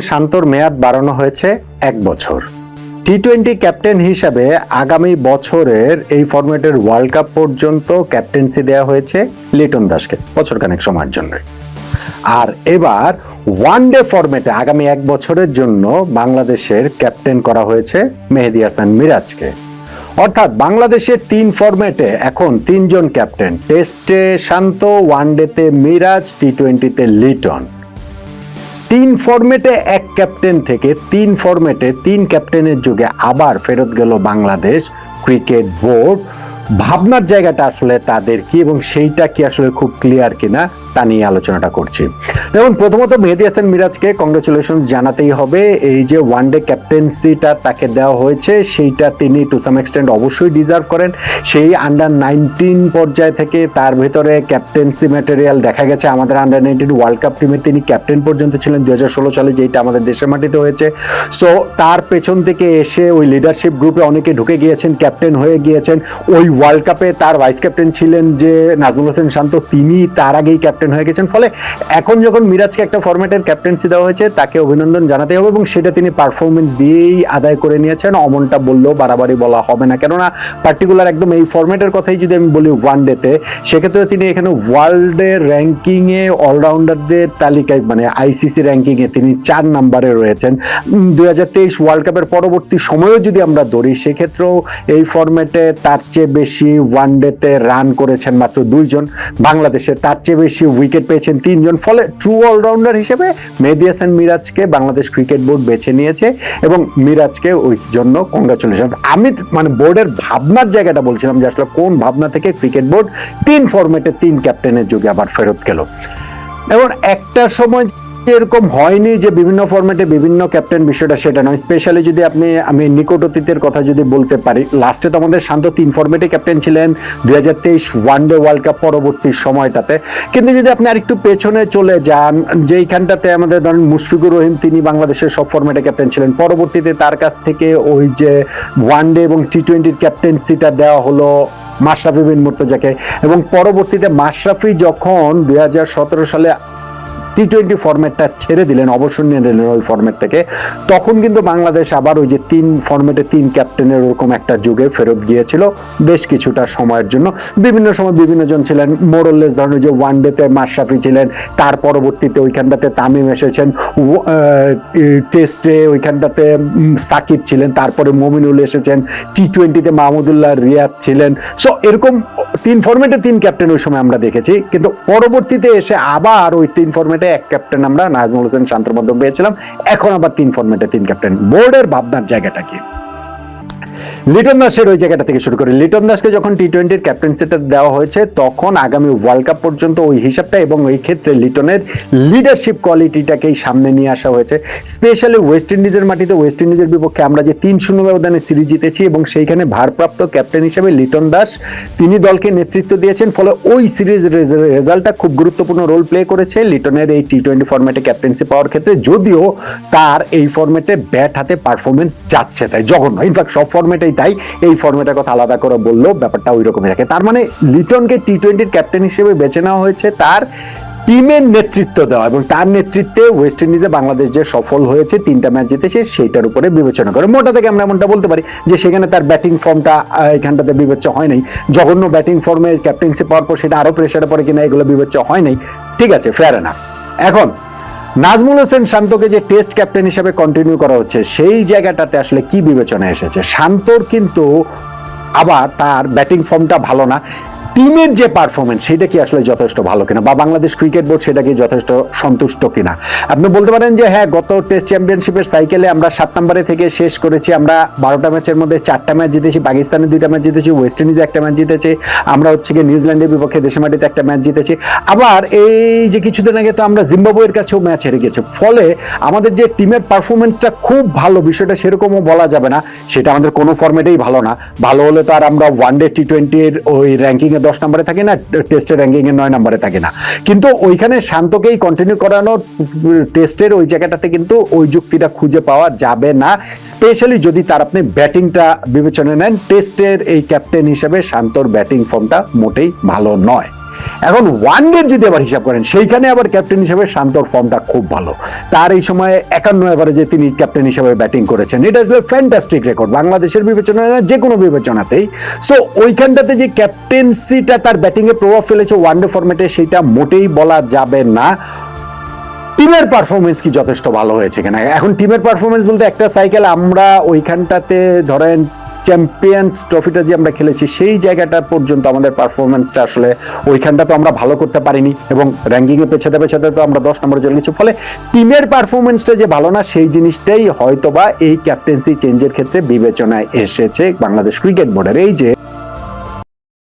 শান্তর মেয়াদ বাড়ানো হয়েছে 1 বছর। টি-20 ক্যাপ্টেন হিসাবে আগামী বছরের এই ফরম্যাটের ওয়ার্ল্ড কাপ পর্যন্ত ক্যাপ্টেন্সি দেওয়া হয়েছে লিটন দাসকে বছরখানেক সময়ের জন্য। আর এবার ওয়ানডে ফরম্যাটে আগামী 1 বছরের জন্য বাংলাদেশের ক্যাপ্টেন করা হয়েছে মেহেদী হাসান মিরাজকে। অর্থাৎ বাংলাদেশের 3 ফরম্যাটে এখন 3 জন ক্যাপ্টেন, টেস্টে শান্ত, ওয়ানডেতে মিরাজ, টি-20তে লিটন। 3 ফরম্যাটে 1 ক্যাপ্টেন থেকে 3 ফরম্যাটে 3 ক্যাপ্টেনের যুগে আবার ফেরত গেল বাংলাদেশ ক্রিকেট বোর্ড। ভাবনার জায়গাটা আসলে তাদের কি এবং সেইটা কি আসলে খুব ক্লিয়ার কিনা তা নিয়ে আলোচনাটা করছি। দেখুন, প্রথমত মেহেদী হাসান মিরাজকে কংগ্রেচুলেশন জানাতেই হবে। এই যে ওয়ানডে ক্যাপ্টেন্সিটা তাকে দেওয়া হয়েছে সেইটা তিনি টু সাম এক্সটেন্ট অবশ্যই ডিজার্ভ করেন। সেই আন্ডার-19 পর্যায় থেকে তার ভেতরে ক্যাপ্টেন্সি ম্যাটেরিয়াল দেখা গেছে। আমাদের আন্ডার-19 ওয়ার্ল্ড কাপ টিমে তিনি ক্যাপ্টেন পর্যন্ত ছিলেন 2016 সালে, যেটা আমাদের দেশের মাটিতে হয়েছে। সো তার পেছন থেকে এসে ওই লিডারশিপ গ্রুপে অনেকে ঢুকে গিয়েছেন, ক্যাপ্টেন হয়ে গিয়েছেন। ওই ওয়ার্ল্ড কাপে তার ভাইস ক্যাপ্টেন ছিলেন যে নাজমুল হোসেন শান্ত, তিনি তার আগেই ক্যাপ্টেন হয়ে গেছেন। ফলে এখন যখন মিরাজকে একটা ফরম্যাটের ক্যাপ্টেন্সি দেওয়া হয়েছে তাকে অভিনন্দন জানাতে হবে এবং সেটা তিনি পারফরমেন্স দিয়েই আদায় করে নিয়েছেন। অমনটা বললেও বাড়াবাড়ি বলা হবে না, কেননা পার্টিকুলার একদম এই ফরম্যাটের কথাই যদি আমি বলি ওয়ানডেতে, সেক্ষেত্রে তিনি এখানে ওয়ার্ল্ডের র্যাঙ্কিংয়ে অলরাউন্ডারদের তালিকায় মানে আইসিসি র্যাঙ্কিংয়ে তিনি 4 নম্বরে রয়েছেন। 2023 ওয়ার্ল্ড কাপের পরবর্তী সময়েও যদি আমরা ধরি সেক্ষেত্রেও এই ফরম্যাটে তার চেয়ে বেশি ওয়ানডেতে রান করেছেন মাত্র 2 জন, বাংলাদেশের তার চেয়ে বেশি উইকেট পেয়েছেন 3 জন। ফলে ট্রু অলরাউন্ডার হিসেবে মেহেদী হাসান মিরাজকে বাংলাদেশ ক্রিকেট বোর্ড বেছে নিয়েছে এবং মিরাজকে ওই জন্য কংগ্রাচুলেশন। আমি মানে বোর্ডের ভাবনার জায়গাটা বলছিলাম যে আসলে কোন ভাবনা থেকে ক্রিকেট বোর্ড 3 ফরম্যাটে 3 ক্যাপ্টেনের যুগে আবার ফেরত গেল। এবং একটা সময় এরকম হয়নি যে বিভিন্ন ফরম্যাটে বিভিন্ন ক্যাপ্টেন, বিষয়টা সেটা নয়। স্পেশালি যদি আমি নিকট অতীতের কথা যদি বলতে পারি, লাস্টে তো আমাদের শান্ত 3 ফরম্যাটে ক্যাপ্টেন ছিলেন 2023 ওয়ানডে ওয়ার্ল্ড কাপ পরবর্তী সময়টাতে। কিন্তু যদি আপনি আরেকটু পেছনে চলে যান, যেইখানটাতে আমাদের ধরেন মুশফিকুর রহিম, তিনি বাংলাদেশের সব ফরম্যাটে ক্যাপ্টেন ছিলেন। পরবর্তীতে তার কাছ থেকে ওই যে ওয়ানডে এবং টি-20 ক্যাপ্টেন্সিটা দেওয়া হলো মাশরাফি বিন মুর্তজাকে এবং পরবর্তীতে মাশরাফি যখন 2017 সালে টি-20 ফরম্যাটটা ছেড়ে দিলেন, অবসর নিয়ে নিলেন ওই ফরম্যাট থেকে, তখন কিন্তু বাংলাদেশ আবার ওই যে 3 ফরম্যাটে 3 ক্যাপ্টেনের ওরকম একটা যুগে ফেরত গিয়েছিল বেশ কিছুটা সময়ের জন্য। বিভিন্ন সময় বিভিন্ন জন ছিলেন, মোরলেস ধরনের যে ওয়ানডেতে মাশরাফি ছিলেন, তার পরবর্তীতে ওইখানটাতে তামিম এসেছেন, টেস্টে ওইখানটাতে সাকিব ছিলেন, তারপরে মমিনুল এসেছেন, টি-20তে মাহমুদুল্লাহ রিয়াদ ছিলেন। সো এরকম 3 ফরম্যাটে 3 ক্যাপ্টেন ওই সময় আমরা দেখেছি। কিন্তু পরবর্তীতে এসে আবার ওই 3 ফরম্যাটে 1 ক্যাপ্টেন আমরা নাজমুল হোসেন শান্তর মাধ্যমে পেয়েছিলাম। এখন আবার 3 ফরম্যাটে 3 ক্যাপ্টেন। বোর্ডের ভাবনার জায়গাটা কি? লিটন দাসের ওই জায়গাটা থেকে শুরু করি। লিটন দাসকে যখন টি-20 ক্যাপ্টেন্সিটা দেওয়া হয়েছে তখন আগামী ওয়ার্ল্ড কাপ পর্যন্ত ওই হিসাবটা এবং ওই ক্ষেত্রে লিটনের লিডারশিপ কোয়ালিটিটাকেই সামনে নিয়ে আসা হয়েছে। স্পেশালি ওয়েস্ট ইন্ডিজের মাটিতে ওয়েস্ট ইন্ডিজের বিপক্ষে আমরা যে 3-0 ব্যবধানে সিরিজ জিতেছি এবং সেইখানে ভারপ্রাপ্ত ক্যাপ্টেন হিসেবে লিটন দাস তিনি দলকে নেতৃত্ব দিয়েছেন। ফলে ওই সিরিজ রেজাল্টটা খুব গুরুত্বপূর্ণ রোল প্লে করেছে লিটনের এই টি-20 ফরম্যাটে ক্যাপ্টেন্সি পাওয়ার ক্ষেত্রে। যদিও তার এই ফরম্যাটে ব্যাট হাতে পারফরমেন্স যাচ্ছে তাই জঘন্য, ইনফ্যাক্ট সব ফরম্যাটেই তাই, এই ফরম্যাটের কথা আলাদা করে বললেও ব্যাপারটা ওই রকমই থাকে। তার মানে লিটনকে টি-20 ক্যাপ্টেন হিসেবে বেছে নেওয়া হয়েছে তার টিমের নেতৃত্ব দেওয়া এবং তার নেতৃত্বে ওয়েস্ট ইন্ডিজে বাংলাদেশ যে সফল হয়েছে, 3টা ম্যাচ জিতেছে, সেইটার উপরে বিবেচনা করে মোটা থেকে আমরা এমনটা বলতে পারি যে সেখানে তার ব্যাটিং ফর্মটা এখানটাতে বিবেচ্য হয় নাই। জঘন্য ব্যাটিং ফর্মে ক্যাপ্টেন্সি পাওয়ার পর সেটা আরো প্রেসারে পড়ে কিনা এগুলো বিবেচ্য হয় নাই। ঠিক আছে, ফেয়ার এনাফ। এখন নাজমুল হোসেন শান্তকে যে টেস্ট ক্যাপ্টেন হিসেবে কন্টিনিউ করা হচ্ছে সেই জায়গাটাতে আসলে কি বিবেচনা এসেছে? শান্তর কিন্তু আবার তার ব্যাটিং ফর্মটা ভালো না, টিমের যে পারফরমেন্স সেটা কি আসলে যথেষ্ট ভালো কিনা বা বাংলাদেশ ক্রিকেট বোর্ড সেটা কি যথেষ্ট সন্তুষ্ট কিনা? আপনি বলতে পারেন যে হ্যাঁ, গত টেস্ট চ্যাম্পিয়নশিপের সাইকেলে আমরা 7 নম্বরে থেকে শেষ করেছি, আমরা 12টা ম্যাচের মধ্যে 4টা ম্যাচ জিতেছি, পাকিস্তানের 2টা ম্যাচ জিতেছি, ওয়েস্ট ইন্ডিজে 1টা ম্যাচ জিতেছি, আমরা হচ্ছে গিয়ে নিউজিল্যান্ডের বিপক্ষে দেশের মাটিতে 1টা ম্যাচ জিতেছি। আবার এই যে কিছুদিন আগে তো আমরা জিম্বাবুয়ের কাছেও ম্যাচ হেরে গেছি। ফলে আমাদের যে টিমের পারফরমেন্সটা খুব ভালো, বিষয়টা সেরকমও বলা যাবে না, সেটা আমাদের কোনো ফরম্যাটেই ভালো না। ভালো হলে তো আর আমরা ওয়ানডে টি-20-এর ওই র্যাঙ্কিংয়ে 10 নম্বরে থাকে না, টেস্টের র্যাঙ্কিং এ 9 নম্বরে থাকে না। কিন্তু ওইখানে শান্তকেই কন্টিনিউ করানোর টেস্টের ওই জায়গাটাতে কিন্তু ওই যুক্তিটা খুঁজে পাওয়া যাবে না, স্পেশালি যদি তার আপনি ব্যাটিংটা বিবেচনায় নেন। টেস্টের এই ক্যাপ্টেন হিসেবে শান্তর ব্যাটিং ফর্মটা মোটেই ভালো নয়। এখন ওয়ান ডে যদি আবার হিসাব করেন, সেইখানে আবার ক্যাপ্টেন হিসেবে শান্তর ফর্মটা খুব ভালো। তার এই সময় 51 এভারেজে তিনি ক্যাপ্টেন হিসেবে ব্যাটিং করেছেন, এটা আসলে ফ্যান্টাস্টিক রেকর্ড বাংলাদেশের বিবেচনায় না, যে কোনো বিবেচনাতেই। সো ওইখানটাতে যে ক্যাপ্টেন্সিটা তার ব্যাটিংয়ে প্রভাব ফেলেছে ওয়ানডে ফরম্যাটে, সেটা মোটেই বলা যাবে না। টিমের পারফরমেন্স কি যথেষ্ট ভালো হয়েছে কিনা, এখন টিমের পারফরমেন্স বলতে একটা সাইকেল আমরা ওইখানটাতে ধরেন চ্যাম্পিয়ন্স ট্রফিটা যে আমরা খেলেছি সেই জায়গাটা পর্যন্ত আমাদের পারফরমেন্সটা আসলে ওইখানটা তো আমরা ভালো করতে পারিনি, এবং র্যাঙ্কিং এ পেছাতে পেছাতে তো আমরা 10 নম্বরে চলে গেছি। ফলে টিমের পারফরমেন্সটা যে ভালো না, সেই জিনিসটাই হয়তোবা এই ক্যাপ্টেন্সি চেঞ্জের ক্ষেত্রে বিবেচনায় এসেছে বাংলাদেশ ক্রিকেট বোর্ডের। এই যে